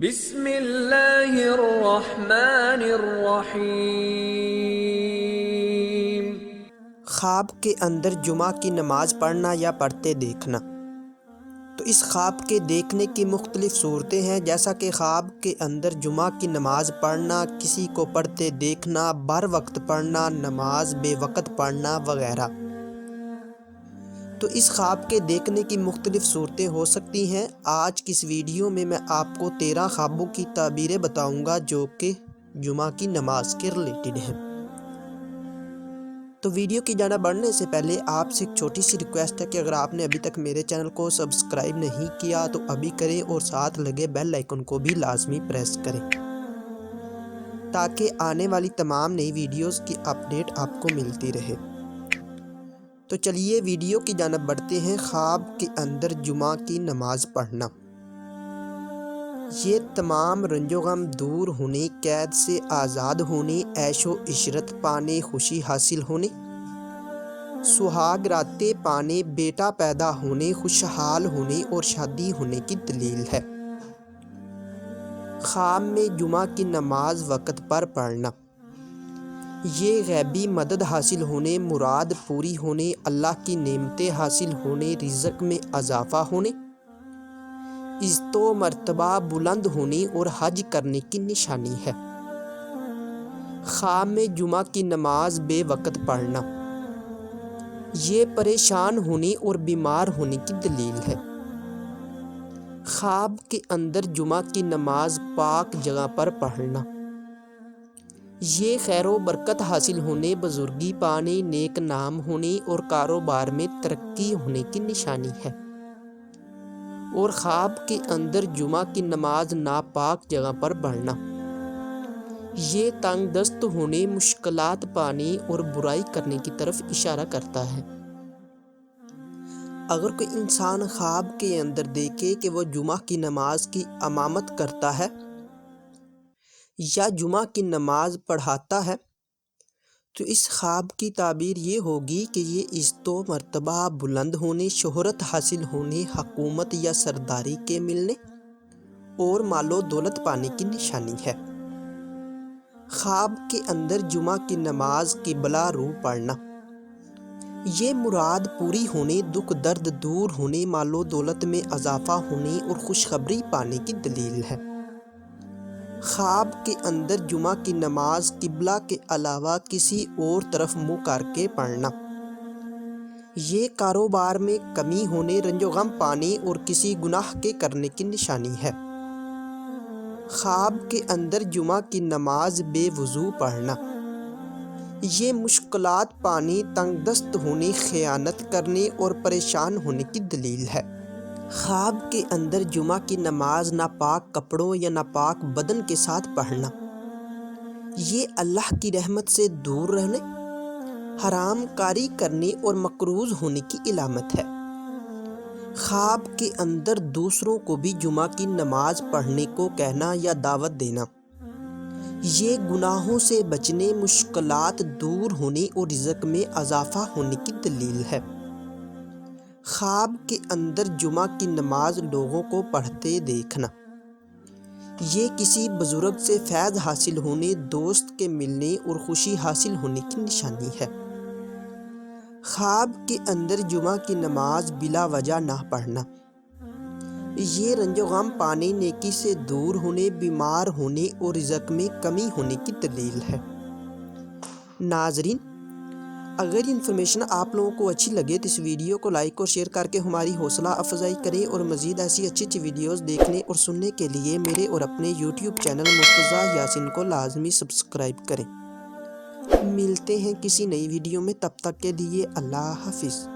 بسم اللہ الرحمن الرحیم۔ خواب کے اندر جمعہ کی نماز پڑھنا یا پڑھتے دیکھنا۔ تو اس خواب کے دیکھنے کی مختلف صورتیں ہیں، جیسا کہ خواب کے اندر جمعہ کی نماز پڑھنا، کسی کو پڑھتے دیکھنا، بر وقت پڑھنا، نماز بے وقت پڑھنا وغیرہ۔ تو اس خواب کے دیکھنے کی مختلف صورتیں ہو سکتی ہیں۔ آج کی اس ویڈیو میں آپ کو 13 خوابوں کی تعبیریں بتاؤں گا جو کہ جمعہ کی نماز کے ریلیٹڈ ہیں۔ تو ویڈیو کی جانب بڑھنے سے پہلے آپ سے ایک چھوٹی سی ریکویسٹ ہے کہ اگر آپ نے ابھی تک میرے چینل کو سبسکرائب نہیں کیا تو ابھی کریں اور ساتھ لگے بیل آئیکن کو بھی لازمی پریس کریں تاکہ آنے والی تمام نئی ویڈیوز کی اپڈیٹ آپ کو ملتی رہے۔ تو چلیے ویڈیو کی جانب بڑھتے ہیں۔ خواب کے اندر جمعہ کی نماز پڑھنا۔ یہ تمام رنج و غم دور ہونے، قید سے آزاد ہونے، عیش و عشرت پانے، خوشی حاصل ہونے، سہاگ راتیں پانے، بیٹا پیدا ہونے، خوشحال ہونے اور شادی ہونے کی دلیل ہے۔ خواب میں جمعہ کی نماز وقت پر پڑھنا۔ یہ غیبی مدد حاصل ہونے، مراد پوری ہونے، اللہ کی نعمتیں حاصل ہونے، رزق میں اضافہ ہونے، عزت و مرتبہ بلند ہونے اور حج کرنے کی نشانی ہے۔ خواب میں جمعہ کی نماز بے وقت پڑھنا۔ یہ پریشان ہونے اور بیمار ہونے کی دلیل ہے۔ خواب کے اندر جمعہ کی نماز پاک جگہ پر پڑھنا۔ یہ خیر و برکت حاصل ہونے، بزرگی پانے، نیک نام ہونے اور کاروبار میں ترقی ہونے کی نشانی ہے۔ اور خواب کے اندر جمعہ کی نماز ناپاک جگہ پر پڑھنا۔ یہ تنگ دست ہونے، مشکلات پانے اور برائی کرنے کی طرف اشارہ کرتا ہے۔ اگر کوئی انسان خواب کے اندر دیکھے کہ وہ جمعہ کی نماز کی امامت کرتا ہے یا جمعہ کی نماز پڑھاتا ہے تو اس خواب کی تعبیر یہ ہوگی کہ یہ عزت و مرتبہ بلند ہونے، شہرت حاصل ہونے، حکومت یا سرداری کے ملنے اور مال و دولت پانے کی نشانی ہے۔ خواب کے اندر جمعہ کی نماز قبلہ رو پڑھنا۔ یہ مراد پوری ہونے، دکھ درد دور ہونے، مال و دولت میں اضافہ ہونے اور خوشخبری پانے کی دلیل ہے۔ خواب کے اندر جمعہ کی نماز قبلہ کے علاوہ کسی اور طرف منہ کر کے پڑھنا۔ یہ کاروبار میں کمی ہونے، رنج و غم پانے اور کسی گناہ کے کرنے کی نشانی ہے۔ خواب کے اندر جمعہ کی نماز بے وضو پڑھنا۔ یہ مشکلات پانے، تنگ دست ہونے، خیانت کرنے اور پریشان ہونے کی دلیل ہے۔ خواب کے اندر جمعہ کی نماز ناپاک کپڑوں یا ناپاک بدن کے ساتھ پڑھنا۔ یہ اللہ کی رحمت سے دور رہنے، حرام کاری کرنے اور مقروض ہونے کی علامت ہے۔ خواب کے اندر دوسروں کو بھی جمعہ کی نماز پڑھنے کو کہنا یا دعوت دینا۔ یہ گناہوں سے بچنے، مشکلات دور ہونے اور رزق میں اضافہ ہونے کی دلیل ہے۔ خواب کے اندر جمعہ کی نماز لوگوں کو پڑھتے دیکھنا۔ یہ کسی بزرگ سے فیض حاصل ہونے، دوست کے ملنے اور خوشی حاصل ہونے کی نشانی ہے۔ خواب کے اندر جمعہ کی نماز بلا وجہ نہ پڑھنا۔ یہ رنج و غم پانے، نیکی سے دور ہونے، بیمار ہونے اور رزق میں کمی ہونے کی دلیل ہے۔ ناظرین، اگر یہ انفارمیشن آپ لوگوں کو اچھی لگے تو اس ویڈیو کو لائک اور شیئر کر کے ہماری حوصلہ افزائی کریں اور مزید ایسی اچھی ویڈیوز دیکھنے اور سننے کے لیے میرے اور اپنے یوٹیوب چینل مرتضیٰ یاسین کو لازمی سبسکرائب کریں۔ ملتے ہیں کسی نئی ویڈیو میں، تب تک کے لیے اللہ حافظ۔